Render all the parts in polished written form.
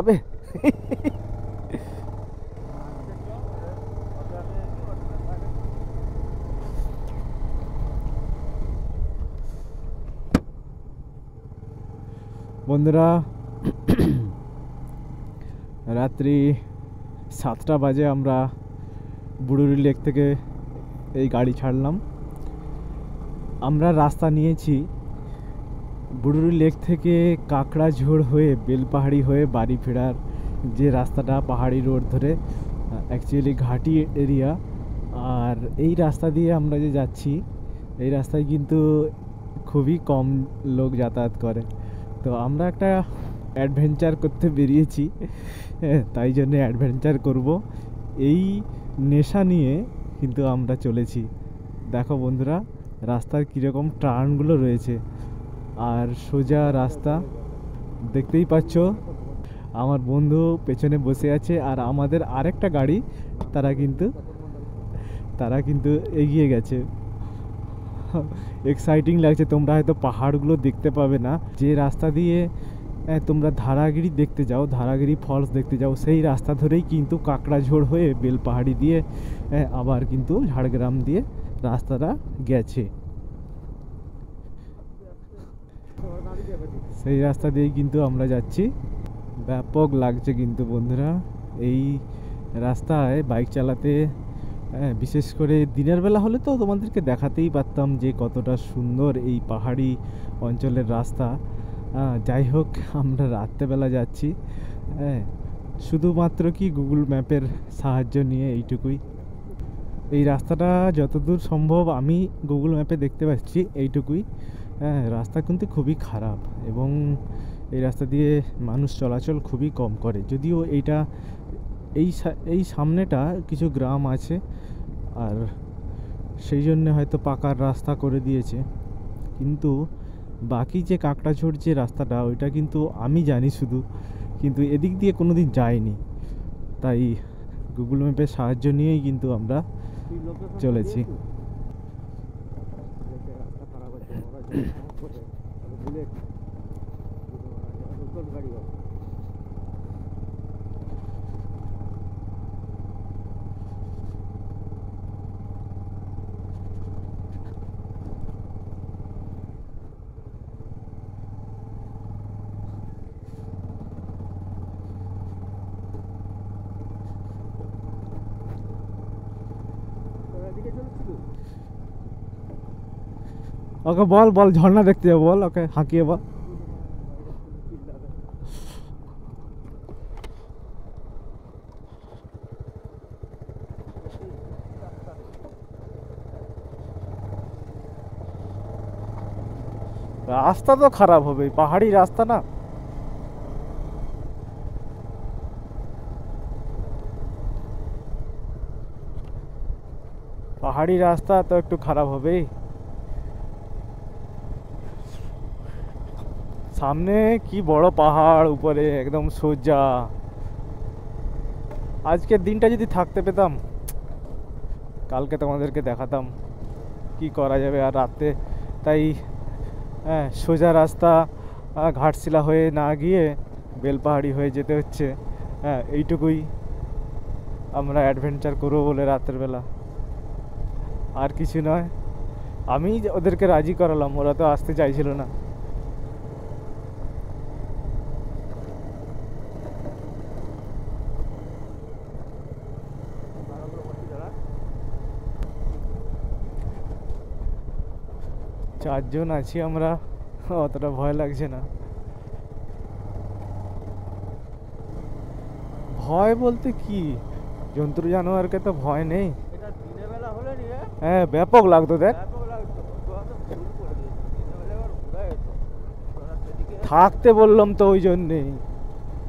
अबे বন্ধুরা রাত্রি 7টা বাজে আমরা বুড়ুরি লেক থেকে এই গাড়ি ছাড়লাম। আমরা রাস্তা নিয়েছি বুড়ুরি লেক থেকে কাকড়াঝোড় হয়ে বেলপাহাড়ি হয়ে বাড়ি ফেরার যে রাস্তাটা, পাহাড়ি রোড ধরে, অ্যাকচুয়ালি ঘাটি এরিয়া। আর এই রাস্তা দিয়ে আমরা যে যাচ্ছি, এই রাস্তায় কিন্তু খুবই কম লোক যাতায়াত করে। তো আমরা একটা অ্যাডভেঞ্চার করতে বেরিয়েছি, তাই জন্য অ্যাডভেঞ্চার করব এই নেশা নিয়ে কিন্তু আমরা চলেছি। দেখো বন্ধুরা রাস্তার কীরকম টার্নগুলো রয়েছে, আর সোজা রাস্তা দেখতেই পাচ্ছ। আমার বন্ধু পেছনে বসে আছে, আর আমাদের আরেকটা গাড়ি তারা কিন্তু এগিয়ে গেছে। এক্সাইটিং লাগছে। তোমরা হয়তো পাহাড়গুলো দেখতে পাবে না, যে রাস্তা দিয়ে তোমরা ধারাগিরি দেখতে যাও, ধারাগিরি ফলস দেখতে যাও, সেই রাস্তা ধরেই কিন্তু কাকড়াঝোড় হয়ে বেলপাহাড়ি দিয়ে আবার কিন্তু ঝাড়গ্রাম দিয়ে রাস্তাটা গেছে। সেই রাস্তা দিয়েই কিন্তু আমরা যাচ্ছি। ব্যাপক লাগছে কিন্তু বন্ধুরা এই রাস্তায় বাইক চালাতে। বিশেষ করে দিনের বেলা হলে তো তোমাদেরকে দেখাতেই পারতাম যে কতটা সুন্দর এই পাহাড়ি অঞ্চলের রাস্তা। যাই হোক, আমরা রাত্রেবেলা যাচ্ছি, শুধুমাত্র কি গুগল ম্যাপের সাহায্য নিয়ে, এইটুকুই। এই রাস্তাটা যতদূর সম্ভব আমি গুগল ম্যাপে দেখতে পাচ্ছি এইটুকুই। রাস্তা কিন্তু খুবই খারাপ, এবং এই রাস্তা দিয়ে মানুষ চলাচল খুবই কম করে। যদিও এই সামনেটা কিছু গ্রাম আছে, আর সেই জন্য হয়তো পাকার রাস্তা করে দিয়েছে, কিন্তু বাকি যে কাকড়াঝোড় যে রাস্তাটা, ওইটা কিন্তু আমি জানি শুধু, কিন্তু এদিক দিয়ে কোনো দিন যাইনি। তাই গুগল ম্যাপের সাহায্য নিয়েই কিন্তু আমরা চলেছি। ওকে বল বল ঝর্ণা দেখতে যাবো, বল ওকে হাঁকিয়ে বল। রাস্তা তো খারাপ হবে, পাহাড়ি রাস্তা না। পাহাড়ি রাস্তা তো একটু খারাপ হবেই। সামনে কি বড় পাহাড়, উপরে একদম সোজা। আজকের দিনটা যদি থাকতে পেতাম, কালকে তোমাদেরকে দেখাতাম কি করা যাবে। আর রাতে তাই সোজা রাস্তা ঘাটশিলা হয়ে না গিয়ে বেলপাহাড়ি হয়ে যেতে হচ্ছে। এইটুকুই আমরা অ্যাডভেঞ্চার করবো বলে রাতের বেলা, আর কিছু নয়। আমি ওদেরকে রাজি করালাম, ওরা তো আসতে চাইছিল না। চারজন আছি আমরা, অতটা ভয় লাগছে না। ভয় বলতে কি, জন্তু জানোয়ারকে তো ভয় নেই। হ্যাঁ ব্যাপক লাগতো, দেখ থাকতে বললাম তো,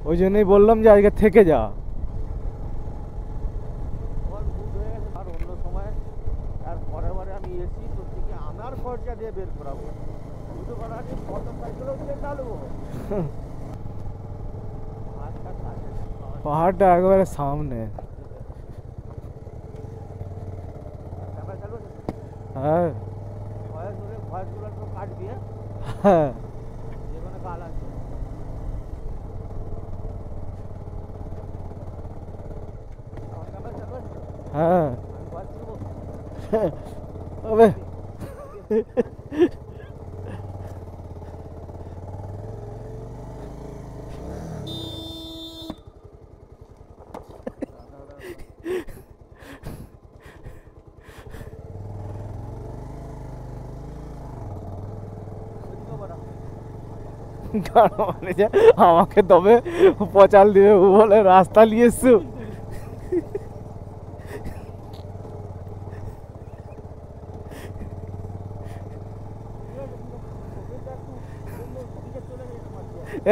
ওই জন্যই বললাম যে আজকে থেকে যা। পাহাড়টা একেবারে সামনে। হ্যাঁ হ্যাঁ হ্যাঁ अबे আমাকে তবে পচাল দিবে বলে রাস্তা নিয়ে এসছো।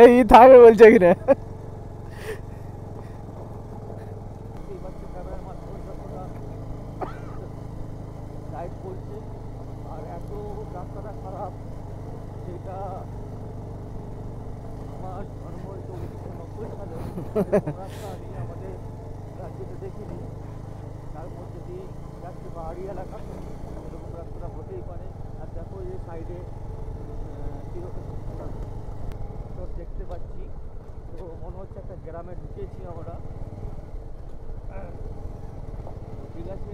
এই থাকবে বলছে কিনা আর এত রাস্তাটা খারাপ সেটা আমার জন্ম 1990 সালে রাস্তা আমি আমাদের রাজ্যতে দেখিনি। তার মধ্যে দিয়ে যাচ্ছে পাহাড়ি এলাকা, এরকম রাস্তাটা হতেই পারে। আর দেখো এই সাইডে দেখতে পাচ্ছি, তো মনে হচ্ছে একটা গ্রামে ঢুকেছি আমরা। ঠিক আছে,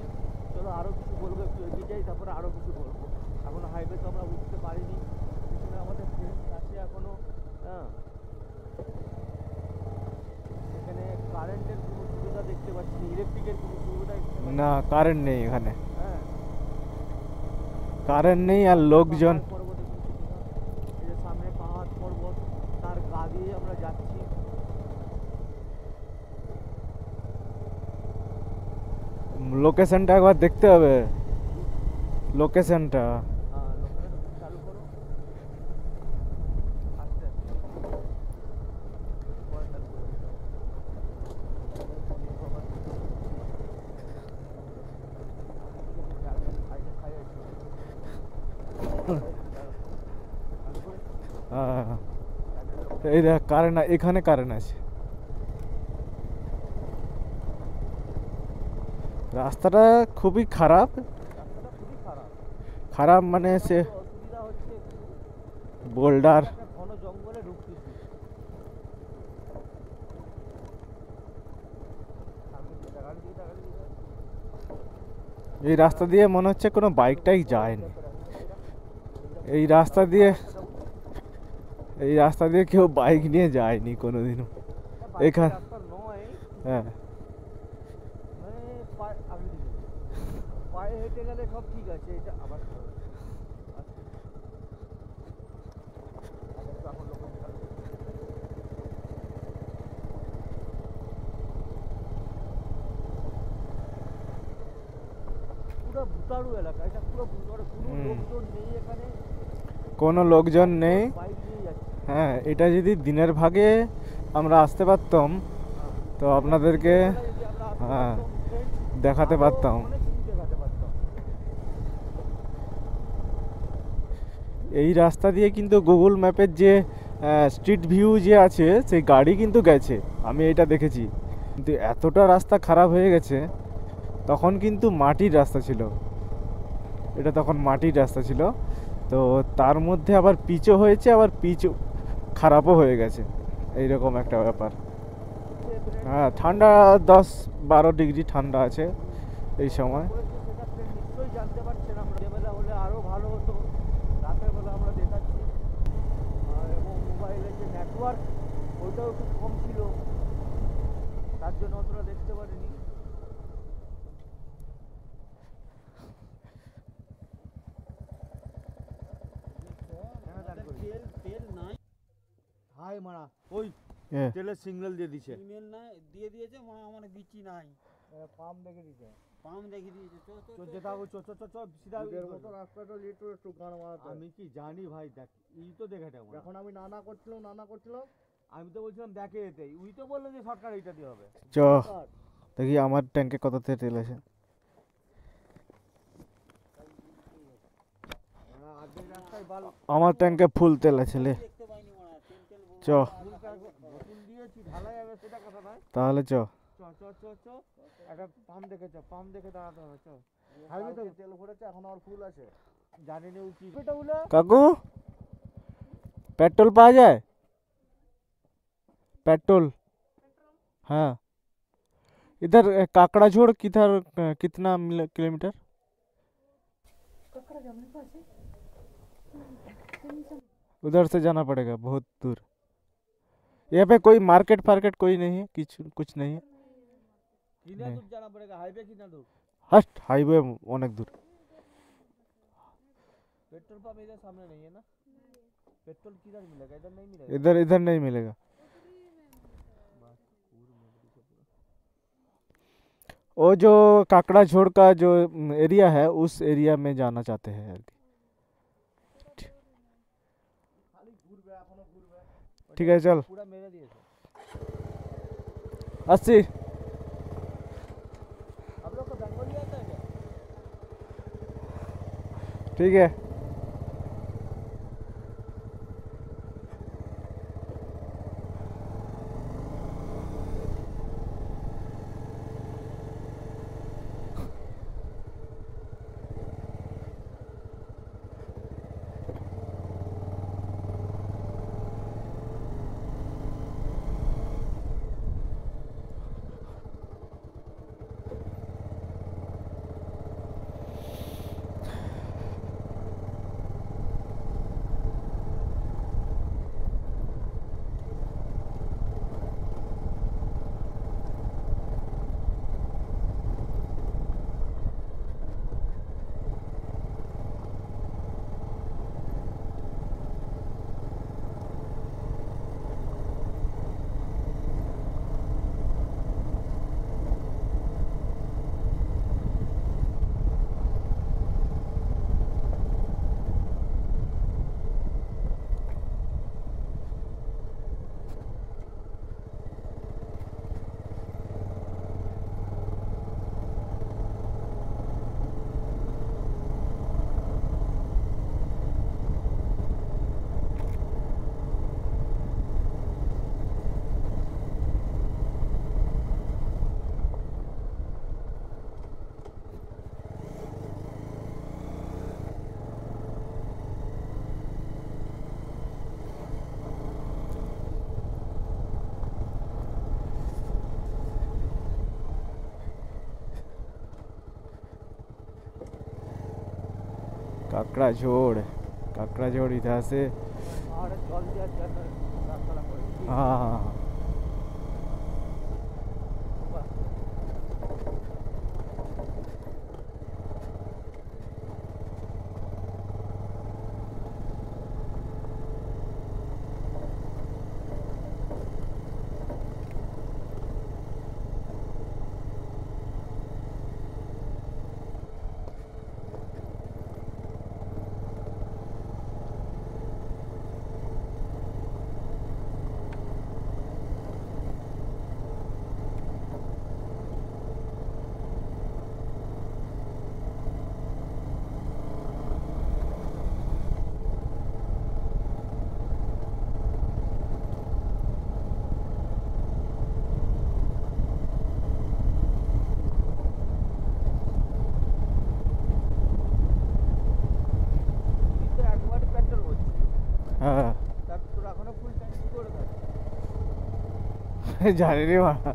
চলো আরও কিছু বলবো, একটু এগিয়ে যাই, তারপরে আরও কিছু বলবো। এখনো হাইওয়ে তো আমরা উঠতে পারিনি, পিছনে আমাদের ট্রেন আছে এখনো। হ্যাঁ, এখানে কারেন্টের কোনো সুবিধা দেখতে পাচ্ছি না, ইলেকট্রিকের কোনো সুবিধা না, কারেন্ট নেই এখানে। হ্যাঁ, কারেন্ট নেই আর লোকজন। সামনে পাহাড় পর্বত, তার গা দিয়ে আমরা যাচ্ছি। লোকেশনটা একবার দেখতে হবে, লোকেশনটা। চালু করো, আস্তে এই দেখ কারেন্ট, এখানে কারেন্ট আছে। রাস্তাটা খুবই খারাপ, খারাপ মানে সে বোল্ডার। ঘন জঙ্গলে ঢুকতেছি, এই রাস্তা দিয়ে মনে হচ্ছে কোনো বাইক টাইক যায়নি। এই রাস্তা দিয়ে কেউ বাইক নিয়ে যায়নি কোনোদিনও এখানে। হ্যাঁ, পায়ে হেঁটে গেলে সব ঠিক আছে, এটা আবার পুরো ভুতারু এলাকা, এটা পুরো ভুতারু, কোনো লোকজন নেই এখানে, কোনো লোকজন নেই। হ্যাঁ, এটা যদি দিনের ভাগে আমরা আসতে পারতাম তো আপনাদেরকে হ্যাঁ দেখাতে পারতাম। এই রাস্তা দিয়ে কিন্তু গুগল ম্যাপের যে স্ট্রিট ভিউ যে আছে সেই গাড়ি কিন্তু গেছে, আমি এটা দেখেছি। কিন্তু এতটা রাস্তা খারাপ হয়ে গেছে, তখন কিন্তু মাটির রাস্তা ছিল, এটা তখন মাটির রাস্তা ছিল, তো তার মধ্যে আবার পিচও হয়েছে, আবার পিচ খারাপও হয়ে গেছে, এইরকম একটা ব্যাপার। হ্যাঁ, ঠান্ডা 10-12 ডিগ্রি ঠান্ডা আছে এই সময়। নিশ্চয়ই জানতে পারছেন, আমরা বেলা হলে আরও ভালো হতো, রাতের বেলা আমরা দেখাচ্ছি। এবং মোবাইলের যে নেটওয়ার্ক ওইটাও খুব কম ছিল, তার জন্য অতটা দেখতে পারিনি। হাই মারা ওই তেলের সিগন্যাল দিয়ে দিয়েছে, সিগন্যাল না দিয়ে দিয়েছে, আমার বিচি নাই, পাম্প দেখে দিয়েছে, পাম্প দেখে দিয়েছে। তো যেটা চো চো চো চো সিধা মতো রাস্তাটা লিটু একটু গান মারাতে। আমি কি জানি ভাই, দেখ ই তো দেখে দেবো, এখন আমি নানা করছিলাম, আমি তো বলছিলাম দেখে এতে, উই তো বললো যে সরকার এইটা দিয়ে হবে। চ দেখি আমার ট্যাঙ্কে কত তেল আছে। আমার ট্যাঙ্কে ফুল তেল আছে, লে চ তাহলে চ একটা পাম্প দেখে, পাম্প দেখে দাঁড়াতে হবে। চ তেল ভরেছে, এখন আর ফুল আছে, জানি না কি। কাকু পেট্রোল পাওয়া যায়? পেট্রোল, হ্যাঁ इधर काकड़ा झोड़ किधर कितना किलोमीटर? उधर से जाना पड़ेगा बहुत दूर। यहाँ पे कोई मार्केट फार्केट कोई नहीं है, कुछ नहीं है। कितना दूर जाना पड़ेगा? हाईवे कितना दूर? हस्ट हाईवे अनेक दूर। पेट्रोल पंप इधर सामने नहीं है ना? पेट्रोल किधर मिलेगा? इधर नहीं मिलेगा। इधर इधर नहीं मिलेगा। वो जो काकड़ा झोड़ का जो एरिया है उस एरिया में जाना चाहते हैं यार। ठीक है चल। पूरा मेरे लिए 80। आप लोग को बंगाली आता है क्या? ठीक है। काकड़ा झोड़ इधर से। हाँ हाँ जाने नहीं वहाँ।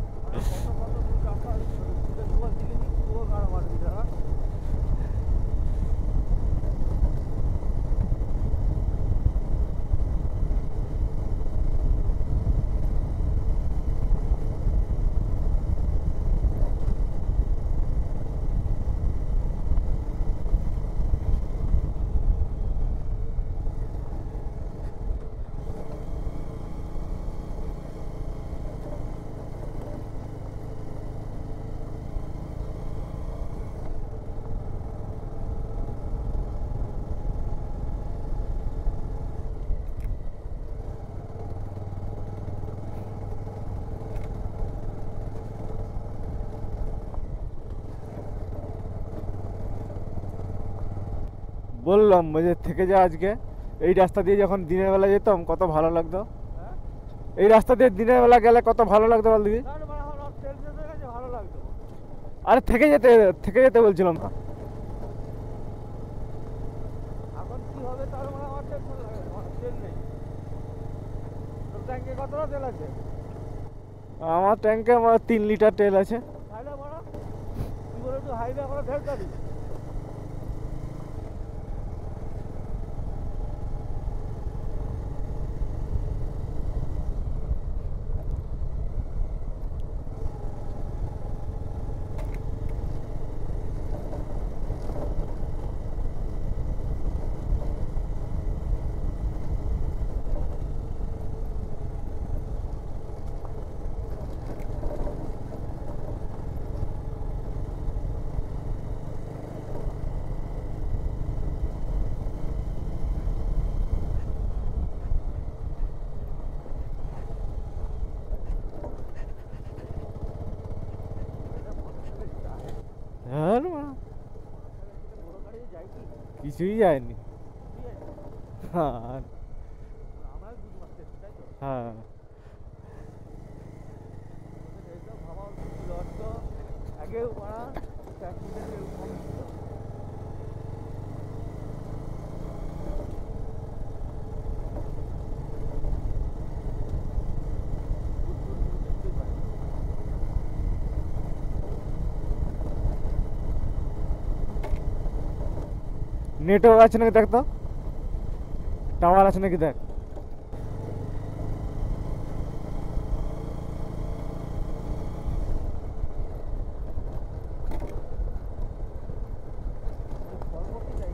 বললাম যে থেকে যা আজকে এই রাস্তা দিয়ে যখন দিনের বেলা যেতাম কত ভালো লাগতো। এই রাস্তা দিয়ে দিনের বেলা গেলে কত ভালো লাগতো বল দিদি। ভালো লাগতো। আরে থেকে যেতে বলছিলাম না। এখন কি হবে তার মানে আমার টেনশন লাগে, আমার তেল নেই। তোর ট্যাঙ্কে কতটা তেল আছে? আমার ট্যাঙ্কে 3 লিটার তেল আছে। হাইওয়ে আমরা ঢের গাড়ি আর মা বড় গাড়ি যাই কি কিছুই যায়নি। হ্যাঁ আমরা বুঝ মারতে তাই তো হ্যাঁ এইসব ভাবা ছিল তো আগেও মারা ট্রাফিকের কম ছিল নেটওয়ার্ক আছে নাকি দেখ তো, টাওয়ার আছে নাকি দেখ। পরবর্তী যাই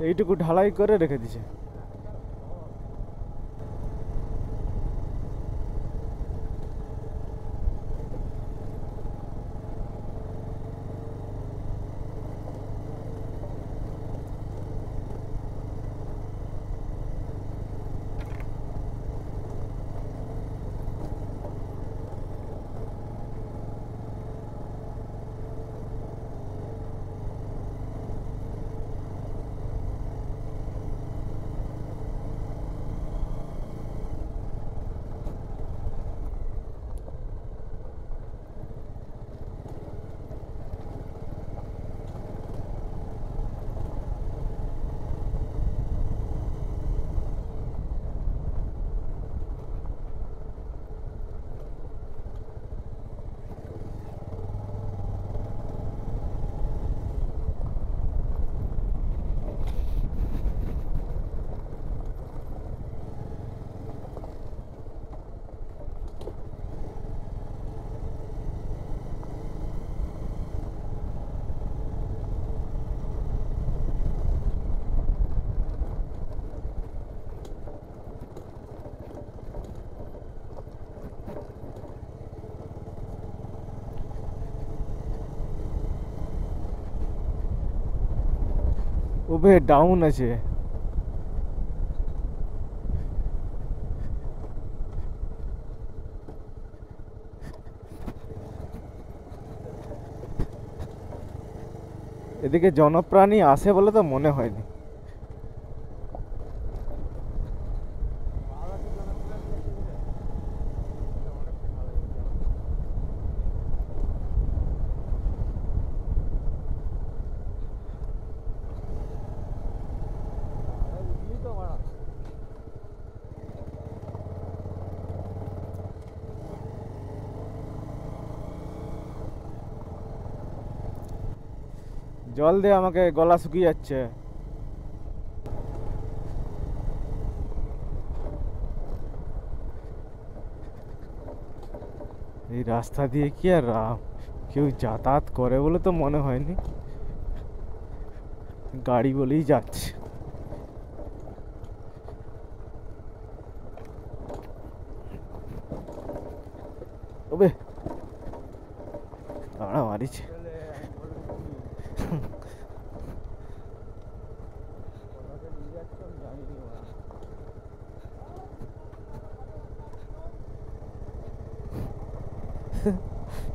এইটুকু ঢালাই করে রেখে দিছে। ওবে ডাউন আছে। এদিকে জনপ্রাণী আসে বলে তো মনে হয়নি। ভালো আছে জনপ্রাণী আছে বলে। এটা অনেক ভালো হয়েছে। আরে বুঝলি তো মারা। জল দে আমাকে, গলা শুকিয়ে যাচ্ছে। এই রাস্তা দিয়ে কি আর কেউ যাতায়াত করে বলে তো মনে হয়নি, গাড়ি বলেই যাচ্ছে। ওবে দাঁড়া মারিছে। চলে আমি বলে দিচ্ছি। কোথাতে নিয়ে যাচ্ছ আমি জানি নি মারা।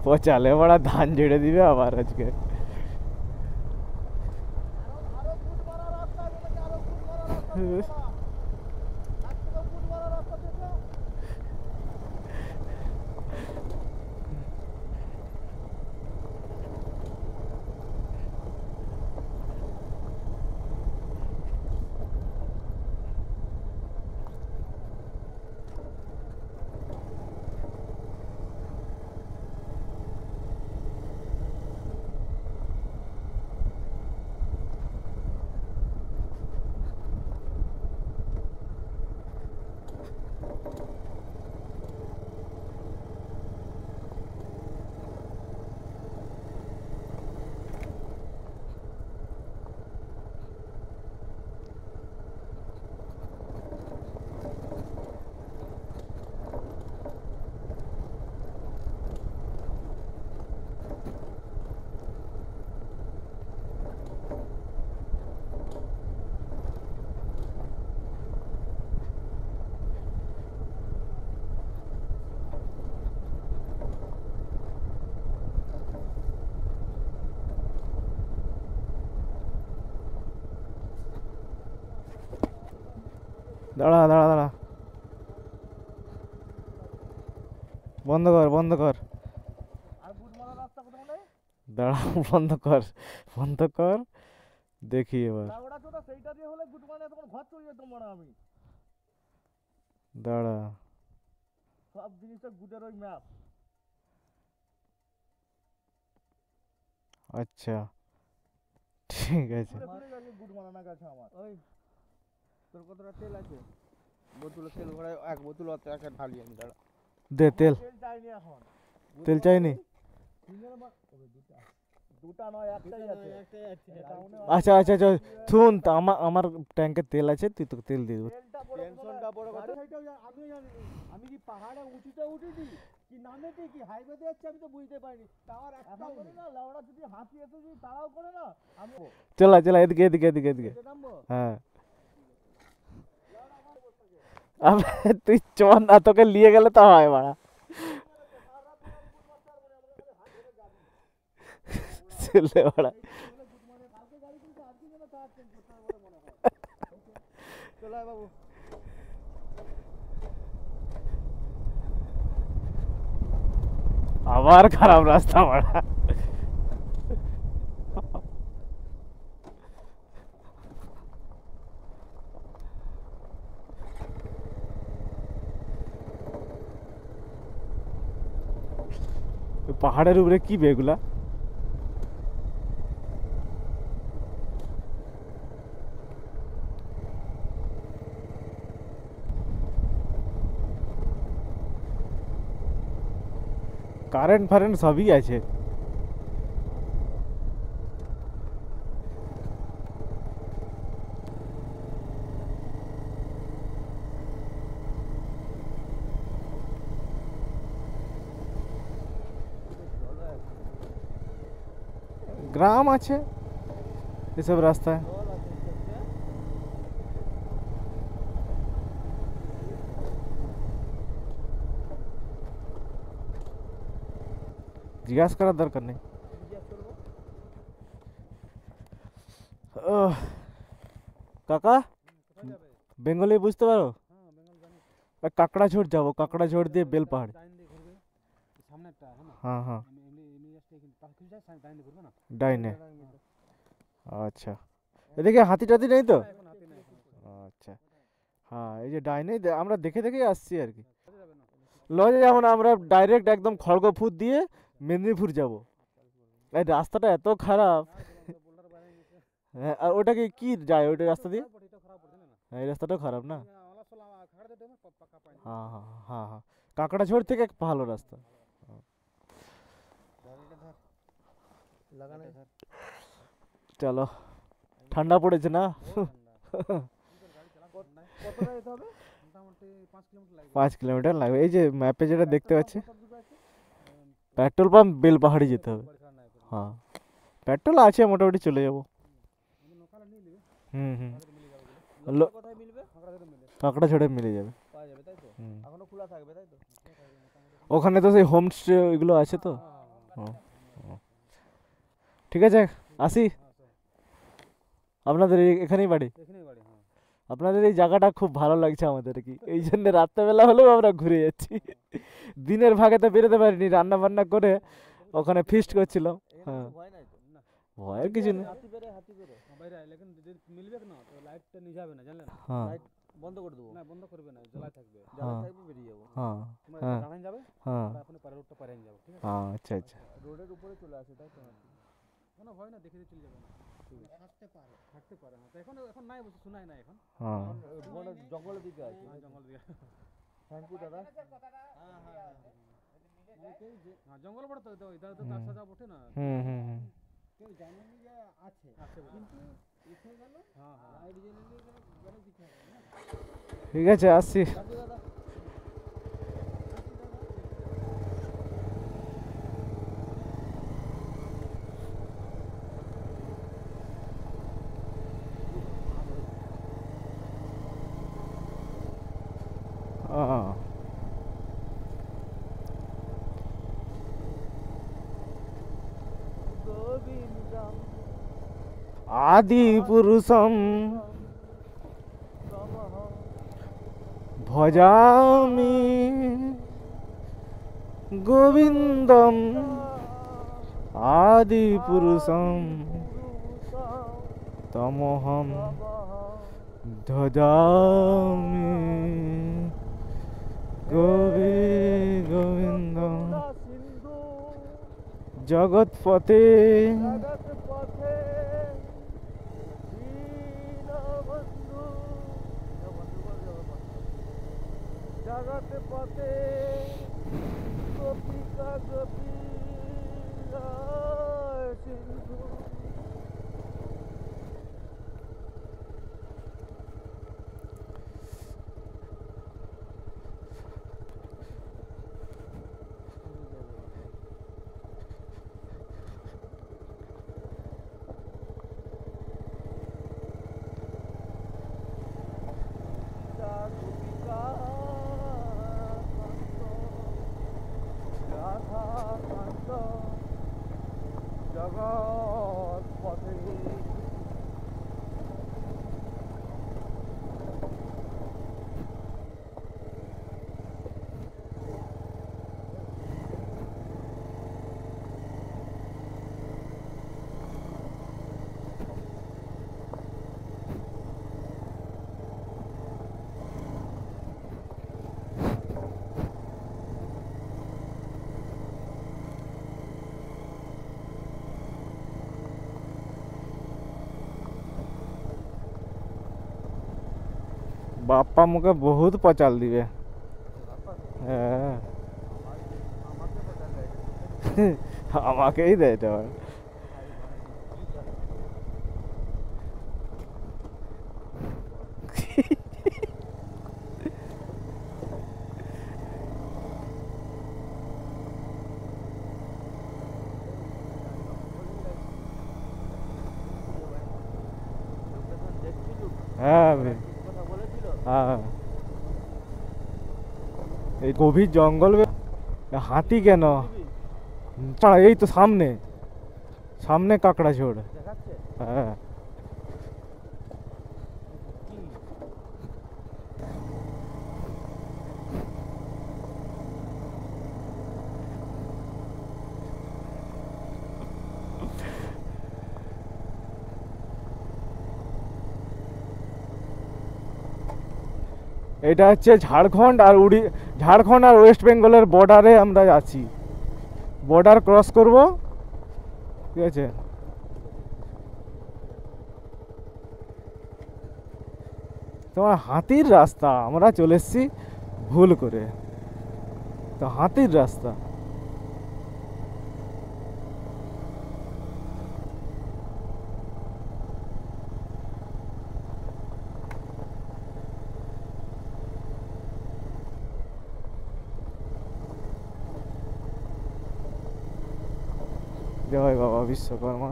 পচালে বড়া ধান ঝেড়ে দিবে আবার আজকে। আরো ফুট মারা রাস্তা বলেছে, আরো ফুট মারা রাস্তা দেখো না। তার থেকেও ফুট মারা রাস্তা দেখো। দাঁড়া দাঁড়া দাঁড়া, বন্ধ কর বন্ধ কর। আর ফুট মারা রাস্তা কোথাও নেই। দাঁড়া বন্ধ কর, বন্ধ কর, দেখি এবার। না ওটা চোটা সেইটা দিয়ে হলে গুড মানে তখন ঘর চলে যেতাম মারা আমি। দাঁড়া, সব জিনিসটা গুডের ওই ম্যাপ। আচ্ছা ঠিক আছে। খুলে গেছে গুড বানানো গেছে আমার। ওই তোর কতটা তেল আছে? বোতলে তেল ভরে এক বোতল অত একটা ঢালি আমি দাঁড়া। দে তেল। তেল চাইনি এখন। তেল চাইনি? দুটা নয় একটাই আছে। আচ্ছা আচ্ছা আচ্ছা, শুন তো আমার ট্যাঙ্কে তেল আছে, তুই তোকে তেল দিয়ে দেবো। তেলটা বড় টেনশনটা বড় কথা। আমি জানি আমি কি পাহাড়ে উঁচুতে উঠেছি কি নামেতে কি হাইওয়েতে যাচ্ছি আমি তো বুঝতে পারিনি। টাওয়ার একটাও নেই না। লাউড়া যদি হাতি এসে যদি তাড়াও করে না আমি চলা চলা, এদিকে এদিকে এদিকে এদিকে। নামবো। হ্যাঁ আবে তুই চ না, তোকে নিয়ে গেলে তো হয় বাড়া। ছেলে বাড়া। চলে বাবু। আবার খারাপ রাস্তা বাড়া। পাহাড়ের উপরে কি বেগুলা? কারেন্ট ফারেন্ট সবই আছে। গ্রাম আছে এসব রাস্তায়। জিজ্ঞাসা করার দরকার নেই। কাকা বেঙ্গলি বুঝতে পারো? ওই কাকড়াঝোড় যাবো, কাকড়াঝোড় দিয়ে বেলপাহাড়। হ্যাঁ হ্যাঁ ডাইনে। আচ্ছা এদিকে হাতি টাতি নেই তো? আচ্ছা হ্যাঁ এই যে ডাইনে আমরা দেখে দেখে আসছি আর কি। লজে যেমন আমরা ডাইরেক্ট একদম খড়গপুর দিয়ে মেদিনীপুর যাব, এই রাস্তাটা এত খারাপ। হ্যাঁ আর ওটা কি যায় ওইটা রাস্তা দিয়ে? হ্যাঁ এই রাস্তাটাও খারাপ না। হ্যাঁ হ্যাঁ হ্যাঁ হ্যাঁ কাকড়াঝোড় থেকে এক ভালো রাস্তা। চলো ঠান্ডা পড়েছে না? 5 কিলোমিটার লাগবে। এই যে ম্যাপে যেটা দেখতে পাচ্ছি পেট্রোল পাম্প বেলপাহাড়ি যেতে হবে। হ্যাঁ পেট্রোল আছে মোটামুটি, চলে যাবো। হুম হুম কাঁকড়াঝোড়ে মিলে যাবে। ওখানে তো সেই হোমস্টে ওইগুলো আছে তো। ঠিক আছে আসি। আপনাদের এখানেই বাড়ি? আপনাদের এই জায়গাটা খুব ভালো লাগছে আমাদের কি, এই জন্য রাত্রেবেলা হলেও আমরা ঘুরে যাচ্ছি। দিনের ভাগে তো বেরোতে পারিনি, রান্না বান্না করে ওখানে ফিস্ট করছিলাম। হ্যাঁ ভয়ের কিছু নেই। হ্যাঁ বন্ধ করে দেবো না, বন্ধ করবে না, জ্বালা থাকবে, হ্যাঁ থাকবে বেরিয়ে যাবো। হ্যাঁ তোমরা হ্যাঁ রানায় যাবে হ্যাঁ আর আপনি রোডটা পারে যাবো, ঠিক আছে? হ্যাঁ আচ্ছা আচ্ছা রোডের উপরে চলে আসে, তাই তো? কোনো ভয় না, দেখে চলে যাবে না, থাকতে পারে না। তো এখন এখন নাই বসে শোনাই না এখন। হ্যাঁ জঙ্গলের দিকে আছে, জঙ্গলের দিকে। থ্যাংক ইউ দাদা। হ্যাঁ জঙ্গল বড় তো, ইধার তো তার সাজা ওঠে না। হুম হুম হুম কেউ জানে না যে আছে, কিন্তু এসে গেল। হ্যাঁ হ্যাঁ লাইট জ্বলে গেল কিছু হবে না। ঠিক আছে আসছি। দাদা আদি পুরুষম ভজামি গোবিন্দম আদি পুরুষম তমহম ধজামি গোবিন্দম জগৎপতে জগৎ পথে গোপিকা গোপীরা সিন্ধু। জগৎ পথে বাপ্পা মুখে বহুত পচাল দিবে। হ্যাঁ আমাকেই দেয় এটা। হ্যাঁ হ্যাঁ এই গভীর জঙ্গল, হাতি কেন? এই তো সামনে সামনে কাকড়াঝোড়। হ্যাঁ এটা হচ্ছে ঝাড়খণ্ড আর ওয়েস্ট বেঙ্গলের বর্ডারে আমরা আছি। বর্ডার ক্রস করব, ঠিক আছে। তোমার হাতির রাস্তা, আমরা চলে এসেছি ভুল করে, তো হাতির রাস্তা। জয় বাবা বিশ্বকর্মা।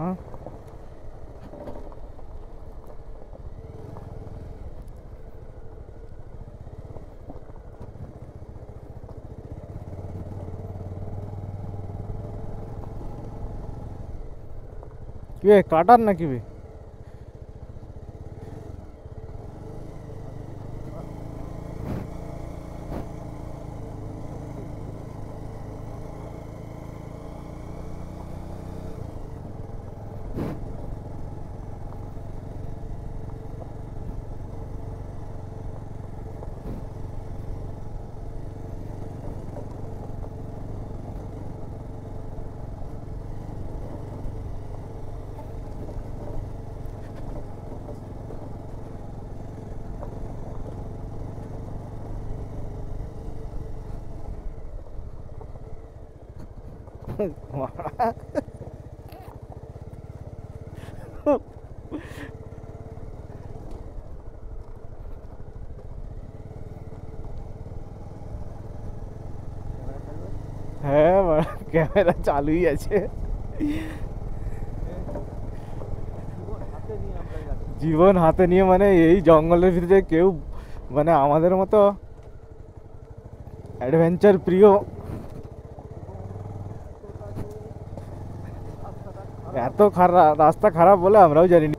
কি কাটার নাকি বে? হ্যাঁ, ক্যামেরা চালুই আছে। জীবন হাতে নিয়ে মানে এই জঙ্গলের ভিতরে কেউ মানে আমাদের মতো অ্যাডভেঞ্চার প্রিয়, এত খারাপ রাস্তা খারাপ বলে আমরাও জানি না।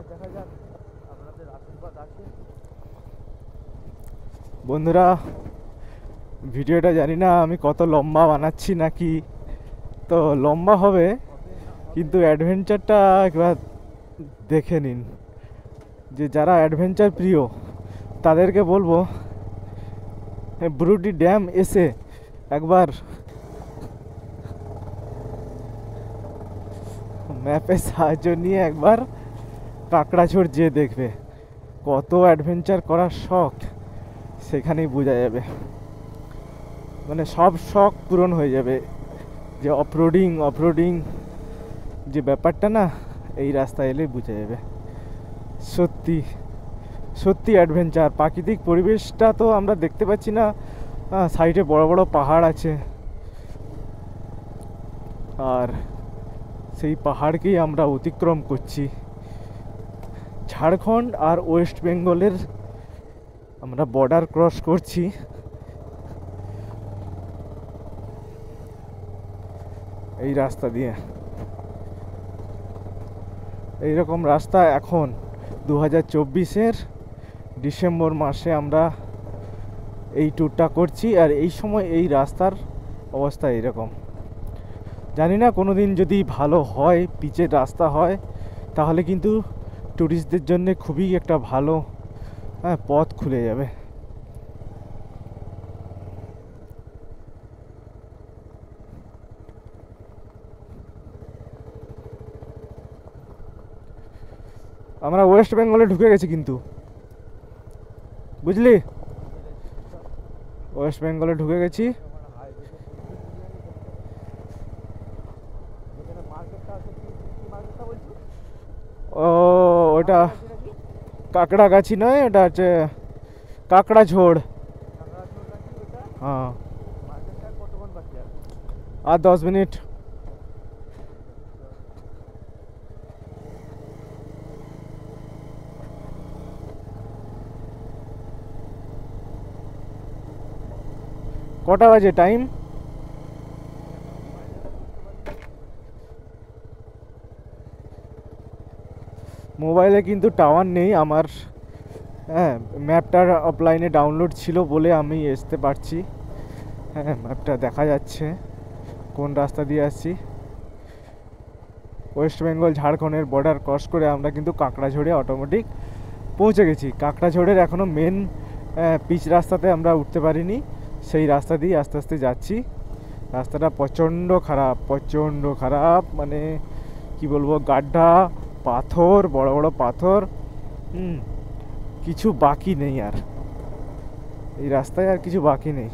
দেখা যাক, আপনাদের আশীর্বাদ আছে। বন্ধুরা, ভিডিওটা জানি না আমি কত লম্বা বানাচ্ছি নাকি, তো লম্বা হবে কিন্তু অ্যাডভেঞ্চারটা একবার দেখে নিন। যে যারা অ্যাডভেঞ্চার প্রিয় তাদেরকে বলবো ব্রুডি ড্যাম এসে একবার ম্যাপের সাহায্য নিয়ে একবার কাঁকড়াঝোড় যেয়ে দেখবে। কত অ্যাডভেঞ্চার করার শখ সেখানেই বোঝা যাবে, মানে সব শখ পূরণ হয়ে যাবে। যে অফরোডিং যে ব্যাপারটা না, এই রাস্তায় এলেই বোঝা যাবে। সত্যি সত্যি অ্যাডভেঞ্চার। প্রাকৃতিক পরিবেশটা তো আমরা দেখতে পাচ্ছি না, সাইডে বড় বড় পাহাড় আছে, আর সেই পাহাড়কেই আমরা অতিক্রম করছি। ঝাড়খণ্ড আর ওয়েস্ট বেঙ্গলের আমরা বর্ডার ক্রস করছি। এই রাস্তা দিয়ে, এইরকম রাস্তা এখন 2024-এর ডিসেম্বর মাসে আমরা এই ট্যুরটা করছি, আর এই সময় এই রাস্তার অবস্থা এইরকম। জানি না কোনো দিন যদি ভালো হয়, পিচের রাস্তা হয়, তাহলে কিন্তু ট্যুরিস্টদের জন্য খুবই একটা ভালো পথ খুলে যাবে। আমরা ওয়েস্ট বেঙ্গলে ঢুকে গেছি কিন্তু, বুঝলি, ওয়েস্ট বেঙ্গলে ঢুকে গেছি। ও ওটা কাঁকড়াগাছি নয়, ওটা হচ্ছে কাঁকড়াঝোড়। হ্যাঁ, আর 10 মিনিট। কটা বাজে টাইম? মোবাইলে কিন্তু টাওয়ার নেই আমার। হ্যাঁ, ম্যাপটা অফলাইনে ডাউনলোড ছিল বলে আমি আসতে পারছি। হ্যাঁ, ম্যাপটা দেখা যাচ্ছে কোন রাস্তা দিয়ে আসছি। ওয়েস্ট বেঙ্গল ঝাড়খণ্ডের বর্ডার ক্রস করে আমরা কিন্তু কাঁকড়াঝোড়ে অটোমেটিক পৌঁছে গেছি। কাঁকড়াঝোড়ের এখনও মেন পিচ রাস্তাতে আমরা উঠতে পারিনি, সেই রাস্তা দিয়ে আস্তে আস্তে যাচ্ছি। রাস্তাটা প্রচণ্ড খারাপ, মানে কি বলবো, গাড্ডা, পাথর, বড় বড় পাথর। কিছু বাকি নেই আর এই রাস্তায়, আর কিছু বাকি নেই,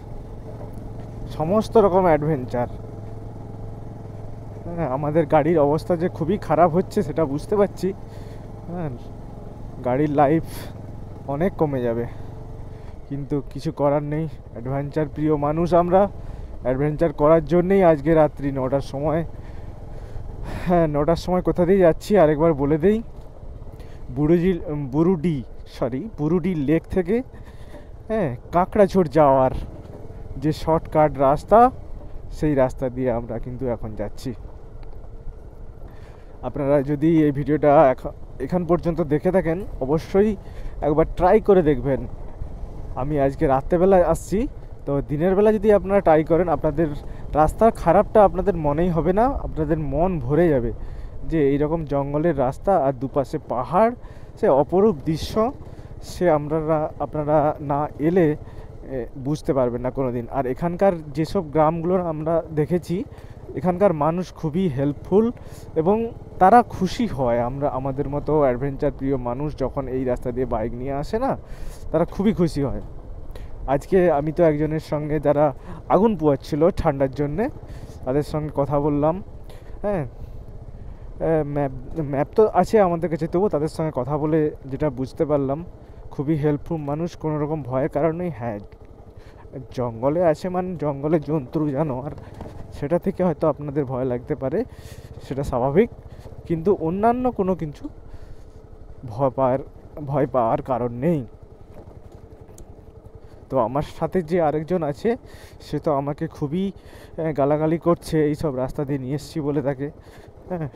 সমস্ত রকম অ্যাডভেঞ্চার। হ্যাঁ, আমাদের গাড়ির অবস্থা যে খুবই খারাপ হচ্ছে সেটা বুঝতে পারছি। হ্যাঁ, গাড়ির লাইফ অনেক কমে যাবে, কিন্তু কিছু করার নেই। অ্যাডভেঞ্চার প্রিয় মানুষ আমরা, অ্যাডভেঞ্চার করার জন্যেই আজকে রাত্রি 9টার সময়, হ্যাঁ 9টার সময় কোথা দিয়ে যাচ্ছি আরেকবার বলে দেই। বুরুডি লেক থেকে হ্যাঁ কাঁকড়াঝোড় যাওয়ার যে শর্টকাট রাস্তা, সেই রাস্তা দিয়ে আমরা কিন্তু এখন যাচ্ছি। আপনারা যদি এই ভিডিওটা এখান পর্যন্ত দেখে থাকেন, অবশ্যই একবার ট্রাই করে দেখবেন। আমি আজকে রাত্রেবেলা আসছি, তো দিনের বেলা যদি আপনারা ট্রাই করেন, আপনাদের রাস্তার খারাপটা আপনাদের মনেই হবে না, আপনাদের মন ভরে যাবে যে এইরকম জঙ্গলের রাস্তা আর দুপাশে পাহাড়, সে অপরূপ দৃশ্য, সে আপনারা না এলে বুঝতে পারবেন না কোনো দিন। আর এখানকার যেসব গ্রামগুলোর আমরা দেখেছি, এখানকার মানুষ খুবই হেল্পফুল এবং তারা খুশি হয়। আমাদের মতো অ্যাডভেঞ্চার প্রিয় মানুষ যখন এই রাস্তা দিয়ে বাইক নিয়ে আসে না, তারা খুবই খুশি হয়। আজকে আমি তো একজনের সঙ্গে, যারা আগুন পোয়াচ্ছিল ঠান্ডার জন্যে, তাদের সঙ্গে কথা বললাম। হ্যাঁ, ম্যাপ তো আছে আমাদের কাছে, তবুও তাদের সঙ্গে কথা বলে যেটা বুঝতে পারলাম, খুবই হেল্পফুল মানুষ, কোনো রকম ভয়ের কারণেই। হ্যাঁ, জঙ্গলে আছে মানে জঙ্গলে জন্তু জানোয়ার, সেটা থেকে হয়তো আপনাদের ভয় লাগতে পারে, সেটা স্বাভাবিক, কিন্তু অন্যান্য কোনো কিছু ভয় পাওয়ার কারণ নেই। তো আমার সাথে যে আরেকজন আছে, সে তো আমাকে খুবই গালাগালি করছে এইসব রাস্তা দিয়ে নিয়ে এসছি বলে তাকে। হ্যাঁ,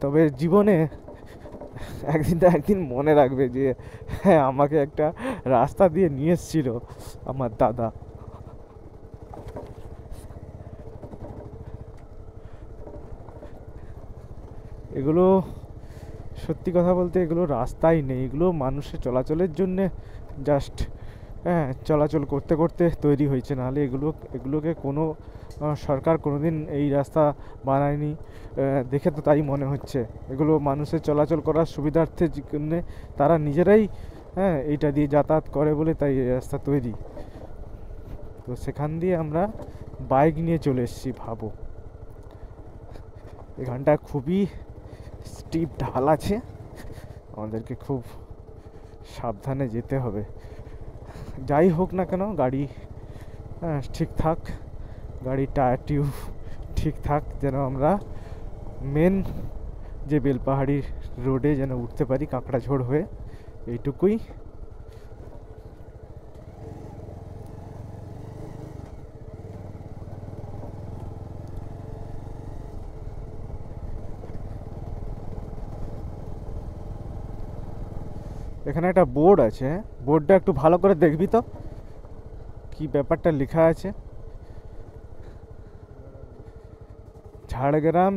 তবে জীবনে একদিন মনে রাখবে যে হ্যাঁ, আমাকে একটা রাস্তা দিয়ে নিয়ে এসছিল আমার দাদা। এগুলো সত্যি কথা বলতে এগুলো রাস্তাই নেই, এগুলো মানুষের চলাচলের জন্যে জাস্ট হ্যাঁ চলাচল করতে করতে তৈরি হয়েছে, নাহলে এগুলোকে কোনো সরকার কোনোদিন এই রাস্তা বানায়নি। দেখে তো তাই মনে হচ্ছে, এগুলো মানুষের চলাচল করার সুবিধার্থের জন্যে তারা নিজেরাই হ্যাঁ এইটা দিয়ে যাতায়াত করে বলে তাই এই রাস্তা তৈরি। তো সেখান দিয়ে আমরা বাইক নিয়ে চলে এসেছি। ভাবো, এখানটা খুবই স্টিপ ঢাল আছে, আমাদেরকে খুব সাবধানে যেতে হবে। যাই হোক না কেন, গাড়ি ঠিকঠাক, গাড়ির টায়ার টিউব ঠিকঠাক, যেন আমরা মেন যে বেলপাহাড়ি রোডে যেন উঠতে পারি কাঁকড়াঝোড় হয়ে, এইটুকুই। এখানে একটা বোর্ড আছে, বোর্ডটা একটু ভালো করে দেখবি তো কি ব্যাপারটা লেখা আছে। ঝাড়গ্রাম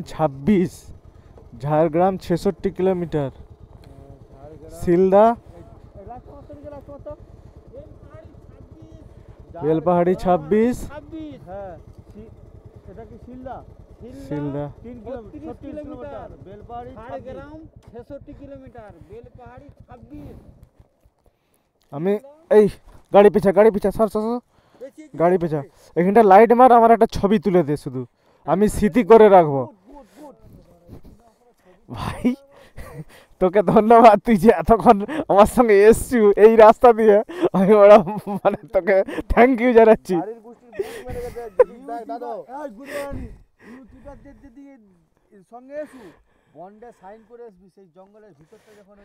66 কিলোমিটার, শিলদা বেলপাহাড়ি 26, হ্যাঁ এটা কি শিলদা? Silda 3 kilometre, Belpahari Jhargram 66 kilometre, Belpahari 26। আমি এই গাড়ি পিছা সর গাড়ি পিছা, এখানটা লাইট মার, আমার একটা ছবি তুলে দে শুধু, আমি স্মৃতি করে রাখবো। ভাই তোকে ধন্যবাদ, তুই যে এতক্ষণ আমার সঙ্গে এসছি এই রাস্তা দিয়ে, আমি ওরা মানে তোকে থ্যাংক ইউ জানাচ্ছি। সঙ্গে এসু বন্ডে সাইন করে আসবি, সেই জঙ্গলের ভিতরটা যখন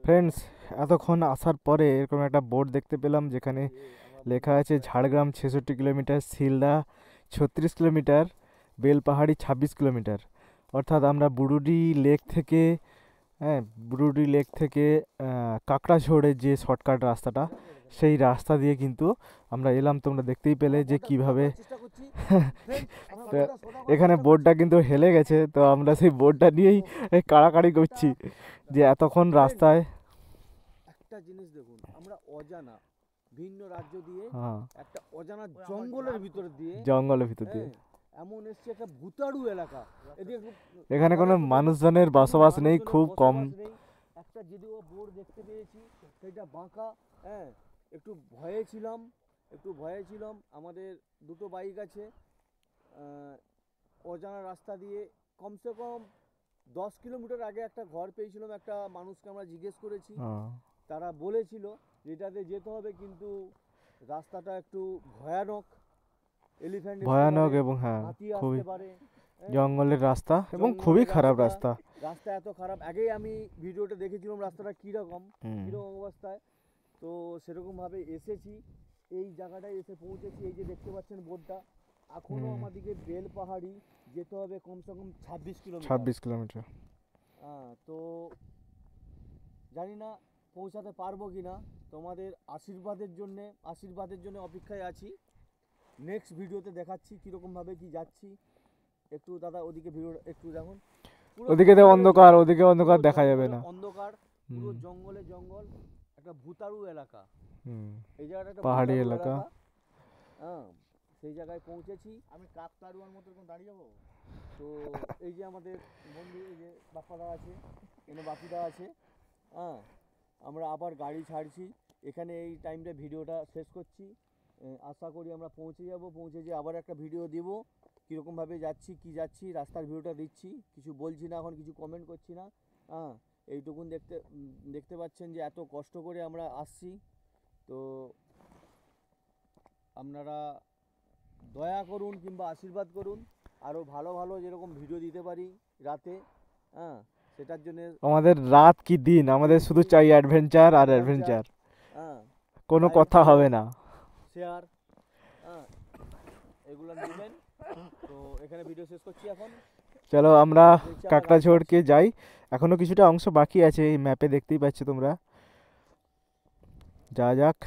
ফ্রেন্ডস, এতক্ষণ আসার পরে এরকম একটা বোর্ড দেখতে পেলাম যেখানে লেখা আছে Jhargram 66 kilometre, Shilda 36 kilometre, Belpahari 26 kilometre. অর্থাৎ আমরা বুড়ুডি লেক থেকে, হ্যাঁ, বুড়ুডি লেক থেকে কাকড়াঝোড়ের যে শর্টকাট রাস্তাটা, সেই রাস্তা দিয়ে কিন্তু আমরা এলাম। তোমরা দেখতেই পেলে যে কিভাবে তো এখানে বোর্ডটা কিন্তু হেলে গেছে, তো আমরা সেই বোর্ডটা নিয়েই কাড়াকাড়ি করছি যে এতক্ষণ রাস্তায়। একটা জিনিস দেখুন, আমরা অজানা ভিন্ন রাজ্য দিয়ে হ্যাঁ, একটা অজানা জঙ্গলের ভিতর দিয়ে, জঙ্গলের ভিতর দিয়ে এমন এসছে একটা ভুতাড়ু এলাকা। এদিকে এখানে কোনো মানুষজনের বসবাস নেই, খুব কম। একটা যদিও বোর্ড দেখতে পেয়েছি, সেটা বাঁকা। হ্যাঁ, একটু ভয়ে ছিলাম। আমাদের দুটো বাইক আছে, অজানা রাস্তা দিয়ে কমসে কম 10 কিলোমিটার আগে একটা ঘর পেয়েছিলাম। একটা মানুষকে আমরা জিজ্ঞেস করেছি, তারা বলেছিল যেটাতে যেতে হবে, কিন্তু রাস্তাটা একটু ভয়ানক, এলিফ্যান্ট ভয়ানক এবং হ্যাঁ খুবই জঙ্গলের রাস্তা এবং খুবই খারাপ রাস্তা। রাস্তা এত খারাপ, আগেই আমি ভিডিওটা দেখেছিলাম রাস্তাটা কিরকম অবস্থায়। তো সেরকম ভাবে এসেছি, এই জায়গাটায় এসে পৌঁছেছি। এই যে দেখতে পাচ্ছেন বোর্ডটা, এখনো আমাদেরকে বেলপাহাড়ি যেতে হবে কমসে কম 26 কিলোমিটার। হ্যাঁ, তো জানি না পৌঁছাতে পারবো কিনা। তোমাদের আশীর্বাদের জন্য অপেক্ষায় আছি। নেক্সট ভিডিওতে দেখাচ্ছি কিরকম ভাবে কি যাচ্ছি। একটু দাদা ওদিকে ভিডিও একটু দেখুন, ওদিকে তো অন্ধকার, ওদিকে অন্ধকার দেখা যাবে না, অন্ধকার, পুরো জঙ্গলে জঙ্গল, একটা ভুতাড়ু এলাকা। এই জায়গাটা একটা পাহাড়ি এলাকা। হ্যাঁ, সেই জায়গায় পৌঁছেছি। আমি কাকতাড়ুয়ার মতো এখন দাঁড়িয়ে যাবো। তো এই যে আমাদের বন্ধু, এই যে বাপ্পাদা আছে, এখানে বাপিদা আছে। হ্যাঁ, আমরা আবার গাড়ি ছাড়ছি এখানে। এই টাইমটা ভিডিওটা শেষ করছি। আশা করি আমরা পৌঁছে যেয়ে আবার একটা ভিডিও দিব, কীরকমভাবে যাচ্ছি রাস্তার ভিডিওটা দিচ্ছি। কিছু বলছি না এখন, কিছু কমেন্ট করছি না। হ্যাঁ, এইটুকুন দেখতে পাচ্ছেন যে এত কষ্ট করে আমরা আসছি। তো আপনারা দয়া করুন কিংবা আশীর্বাদ করুন, আরও ভালো ভালো যেরকম ভিডিও দিতে পারি রাতে। হ্যাঁ, সেটার জন্য আমাদের রাত কি দিন, আমাদের শুধু চাই অ্যাডভেঞ্চার আর অ্যাডভেঞ্চার। হ্যাঁ, কোনো কথা হবে না, শেয়ার, হ্যাঁ, এগুলো নেবেন। তো এখানে ভিডিও শেষ করছি এখন। চলো আমরা কাকড়াঝোড়কে যাই। এখনো কিছুটা অংশ বাকি আছে, এই ম্যাপে দেখতেই পাচ্ছ তোমরা। যা যাক।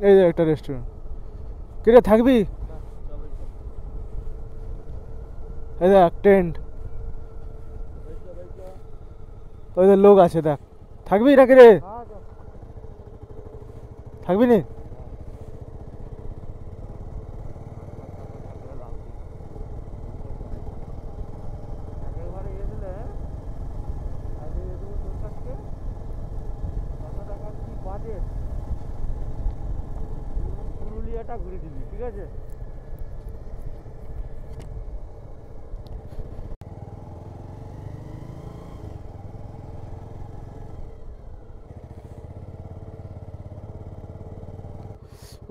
এই যে একটা রেস্টুরেন্ট। কিরে থাকবি? এই দেখ টেন্ট, ওই লোক আছে দেখ। থাকবি নাকি রে? থাকবি নি? পুরুলিয়াটা ঘুরে দিবি, ঠিক আছে?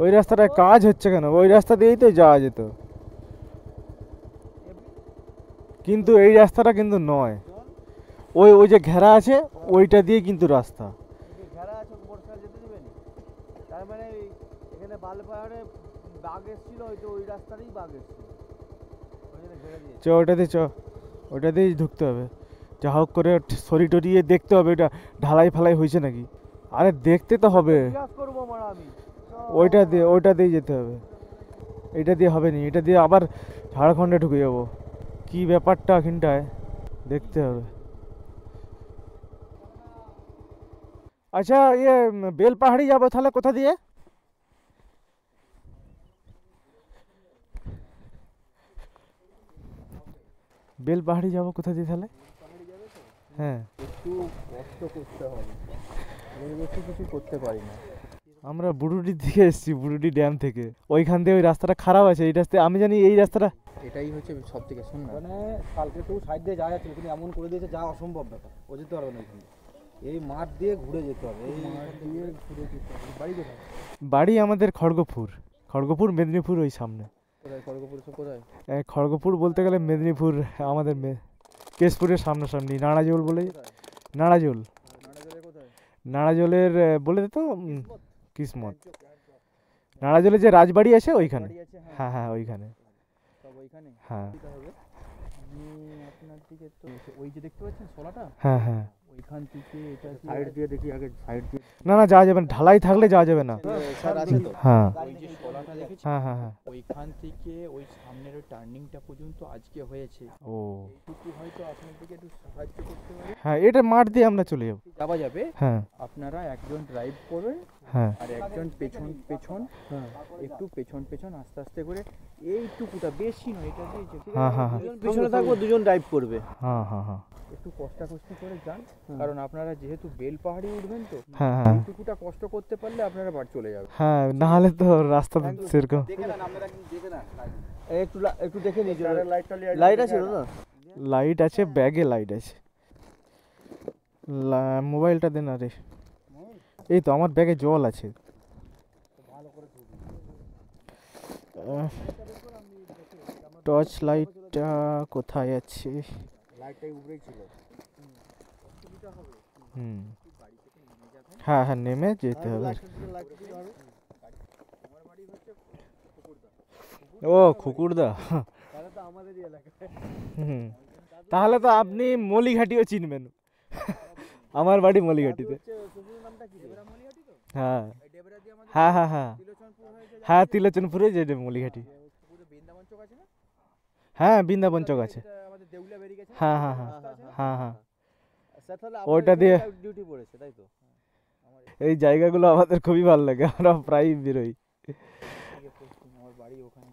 ওই রাস্তাটায় কাজ হচ্ছে কেন? ওই রাস্তা দিয়েই তো যাওয়া যেত, কিন্তু এই রাস্তাটা কিন্তু নয়। ওই ওই যে ঘেরা আছে, ওইটা দিয়ে কিন্তু রাস্তা। ঘেরা আছে, মোটরসাইকেল যেতে দিবেন। তার মানে এখানে বালপাহাড়ে বাঘ এসেছিল, হয়তো ওই রাস্তারই বাঘ এসেছিল, ওই জন্য ঘেরে দিয়েছে। চ ওইটা দিয়েই ঢুকতে হবে। যা হোক করে সরি টরিয়ে দেখতে হবে এটা ঢালাই ফালাই হয়েছে নাকি। আরে দেখতে তো হবে, করবো মারা আমি। ওইটা দিয়ে যেতে হবে, এটা দিয়ে হবে নি। এটা দিয়ে আবার ঝাড়খণ্ডে ঢুকে যাবো, কি ব্যাপারটা এখানটায় দেখতে হবে। আচ্ছা ইয়ে বেলপাহাড়ি যাবো তাহলে কোথা দিয়ে? বেলপাহাড়ি যাবো কোথা দিয়ে তাহলে? হ্যাঁ, একটু কষ্ট করতে হবে, বেশি কিছু করতে পারি না। আমরা বুড়ুডির দিকে এসেছি, বুড়ুডি ড্যাম থেকে। ওইখান দিয়ে ওই রাস্তাটা খারাপ আছে, এই রাস্তায় আমি জানি এই রাস্তাটা। এটাই হচ্ছে সব থেকে শোন না, মানে কালকে তো সাইড দিয়ে যাওয়া যাচ্ছে, কিন্তু এমন করে দিয়েছে যা অসম্ভব ব্যাপার, ও যেতে পারবে না এখানে। এই মাঠ দিয়ে ঘুরে যেতে হবে, এই মাঠ দিয়ে ঘুরে যেতে হবে। বাড়ি কোথায়? বাড়ি আমাদের খড়গপুর, খড়গপুর মেদিনীপুর ওই সামনে। কোথায় খড়গপুর সব কোথায়? খড়গপুর বলতে গেলে মেদিনীপুর আমাদের কেশপুরের সামনাসামনি, নাড়াজোল বলে। নাড়াজোল, নাড়াজলে কোথায়? নাড়াজলের বলে তো কিসমত। নাড়াজলে যে রাজবাড়ি আছে ওইখানে। বাড়ি আছে, হ্যাঁ হ্যাঁ ওইখানে। সব ওইখানে হ্যাঁ দিতে হবে। আপনি আপনার দিকে তো ওই যে দেখতে পাচ্ছেন শোলাটা, হ্যাঁ হ্যাঁ। ওইখান থেকে এটা সাইড দিয়ে দেখি আগে, সাইড দিয়ে। না না যাওয়া যাবে না, ঢালাই থাকলে যাওয়া যাবে না। স্যার আছে তো, হ্যাঁ ওই যে শোলাটা দেখেছেন, হ্যাঁ হ্যাঁ হ্যাঁ। ওইখান থেকে ওই সামনের ওই টার্নিংটা পর্যন্ত আজকে হয়েছে। ও এইটুকু হয়তো আপনার দিকে একটু সাহায্য করতে পারে, হ্যাঁ, এটা মাঠ দিয়ে আমরা চলে যাবো। যাওয়া যাবে। হ্যাঁ আপনারা একজন ড্রাইভ করবেন হ্যাঁ আর একজন পেছন পেছন, হ্যাঁ। একটু পেছন পেছন আস্তে আস্তে করে, এইটুকুটা বেশি নয়, এটা দিয়ে যে হ্যাঁ হ্যাঁ হ্যাঁ। দুজন পিছনে থাকবো, দুজন ড্রাইভ করবে। হ্যাঁ হ্যাঁ হ্যাঁ একটু কষ্টাকষ্টি করে যান, কারণ আপনারা যেহেতু বেল পাহাড়ি উঠবেন তো, হ্যাঁ হ্যাঁ এইটুকুটা কষ্ট করতে পারলে আপনারা বাড়ি চলে যাবেন। হ্যাঁ, না হলে তো রাস্তা তো সেরকম। একটু দেখে নিই, লাইটটা লাইট আছে দাদা? লাইট আছে, ব্যাগে লাইট আছে। মোবাইলটা দে না রে। এই তো আমার ব্যাগে জল আছে। টর্চ লাইটটা কোথায় আছে? লাইটটাই উপরেই ছিল। হুম, হ্যাঁ হ্যাঁ নেমে যেতে হবে। ও খুকুরদা, তাহলে তো আমাদেরই এলাকা। হুম, তাহলে তো আপনি মলিঘাটিও চিনবেন। আমার বাড়ি মলিঘাটিতে। হ্যাঁ হ্যাঁ হ্যাঁ হ্যাঁ হ্যাঁ, তিলোচনপুরে যে মলিঘাটি। হ্যাঁ বৃন্দাবন চক আছে। হ্যাঁ হ্যাঁ হ্যাঁ হ্যাঁ হ্যাঁ, ওইটা দিয়ে ডিউটি পড়েছে, তাই তো? এই জায়গাগুলো আমাদের খুবই ভালো লাগে, আমরা প্রায় বেরোই। আমার বাড়ি ওখানে।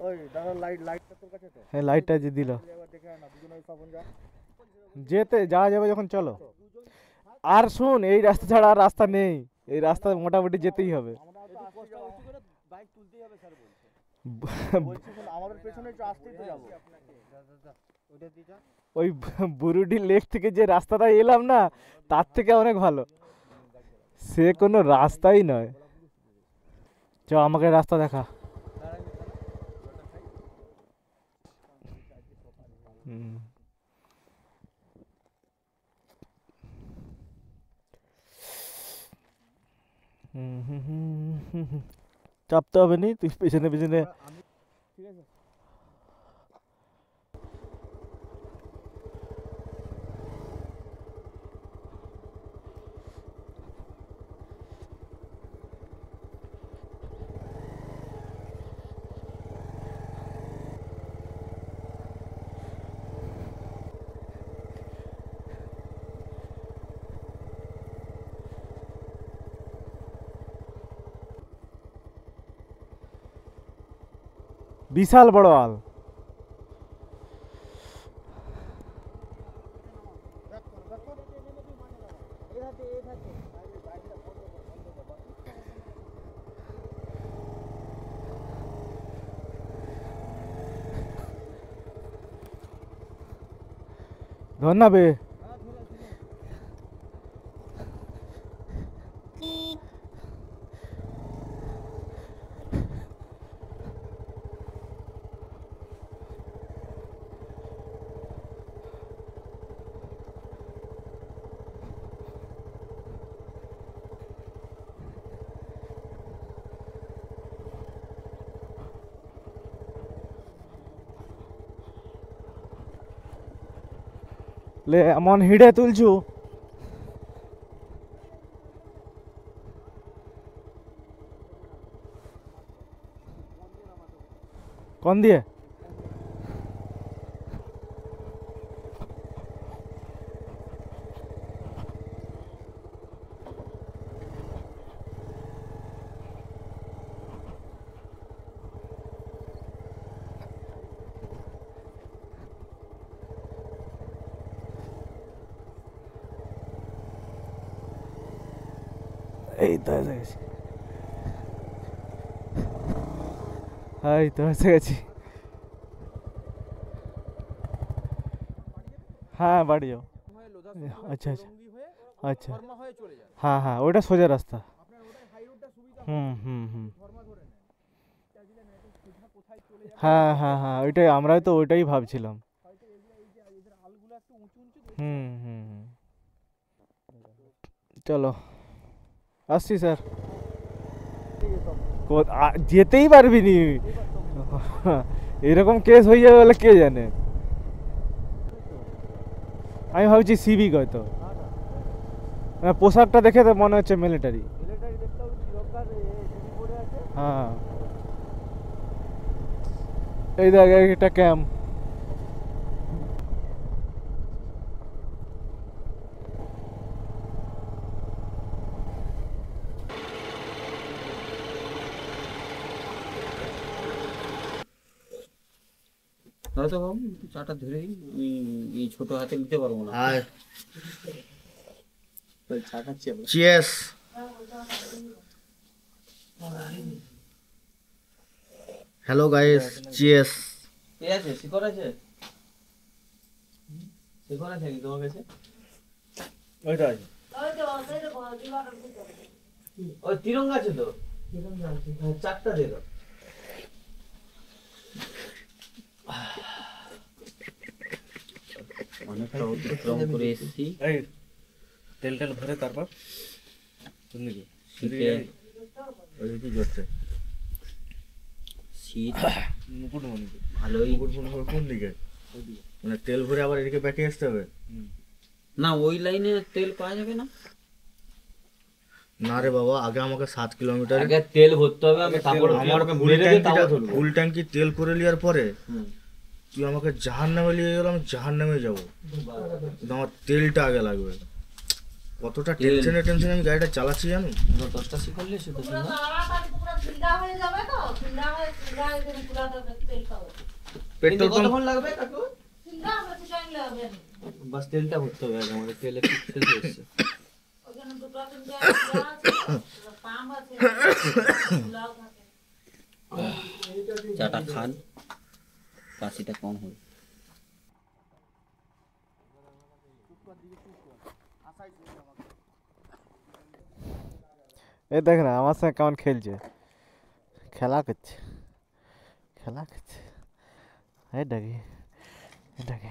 ওই দাদা লাইটটা তোর কাছে তো? হ্যাঁ, লাইটটা যে দিল, এবার দেখে আয় না, দুজনে তখন যা। যেতে যাওয়া যাবে যখন চলো। আর শুন, এই রাস্তা ছাড়া আর রাস্তা নেই, এই রাস্তা মোটামুটি যেতেই হবে। আমরা তো আস্তে উঁচু করে বাইক তুলতেই হবে স্যার বলছে। বলছি শোন, আমাদের পেছনে একটু আসতেই তো যাবো। ওইটা দিয়ে যা। ওই বুরুডি লেক থেকে যে রাস্তাটা এলাম না, তার থেকে অনেক ভালো। সে কোনো রাস্তাই নয়। চ আমাকে রাস্তা দেখা। হুম, হুম হুম হুম হুম হুম। চাপতে হবে নি, তুই পেছনে পেছনে। ঠিক আছে। বিশাল বড় আল। ধর না বে। লে এমন হিড়ে তুলছু। কোন দিয়ে? এই তো এসে গেছি, এই তো এসে গেছি। হ্যাঁ বাড়ি যাও। আচ্ছা আচ্ছা আচ্ছা, হ্যাঁ হ্যাঁ ওইটা সোজা রাস্তা। হুম হুম হুম, হ্যাঁ হ্যাঁ হ্যাঁ ওইটাই, আমরাই তো ওইটাই ভাবছিলাম। হুম হুম হুম, চলো আসছি স্যার। যেতেই পারবি নি, এরকম কেস হয়ে যাবে বলে কে জানে। আমি ভাবছি সিভিক হয়তো, পোশাকটা দেখে তো মনে হচ্ছে মিলিটারি। হ্যাঁ এই দেখ একটা ক্যাম্প। হয়তো বাবু চাটা ধরেই আমি এই ছোট হাতে নিতে পারবো না। আর চা খাচ্ছি আমরা। চিয়ার্স। Hello guys, cheers. কে আছে? শিকড় আছে? শিকড় আছে কি তোমার কাছে? ওইটা আছে। ওই তিরঙ্গা আছে তো? তিরঙ্গা আছে, হ্যাঁ চারটা দে দাও। অনেকটা অতিক্রম করে এসেছি। তেল টেল ভরে তারপর শীতে ওই কি করছে? শীত মুকুটমণি ভালোই। কোন দিকে? মানে তেল ভরে আবার এদিকে ব্যাকে আসতে হবে? না ওই লাইনে তেল পাওয়া যাবে না। না রে বাবা, আগে আমাকে 7 কিলোমিটার আগে তেল ভরতে হবে, আমি তারপর আমার ফুল ট্যাঙ্কি তেল করে নেওয়ার পরে তুই আমাকে জাহান্নামে নিয়ে গেলে আমি জাহান্নামে যাবো, কিন্তু আমার তেলটা আগে লাগবে। কতটা টেনশনে আমি গাড়িটা চালাচ্ছি জানো? 10টা শিকড় নিয়ে শুধু পেট্রোল পাম্প কতক্ষণ লাগবে কাকু? বাস তেলটা ভরতে হবে আগে, আমাদের তেল একটু শেষ হয়ে এসছে। চাটা খান, কাশিটা কম হবে। এই দেখ না আমার সঙ্গে কেমন খেলছে, খেলা করছে, খেলা করছে। এই দেখি, এই দেখি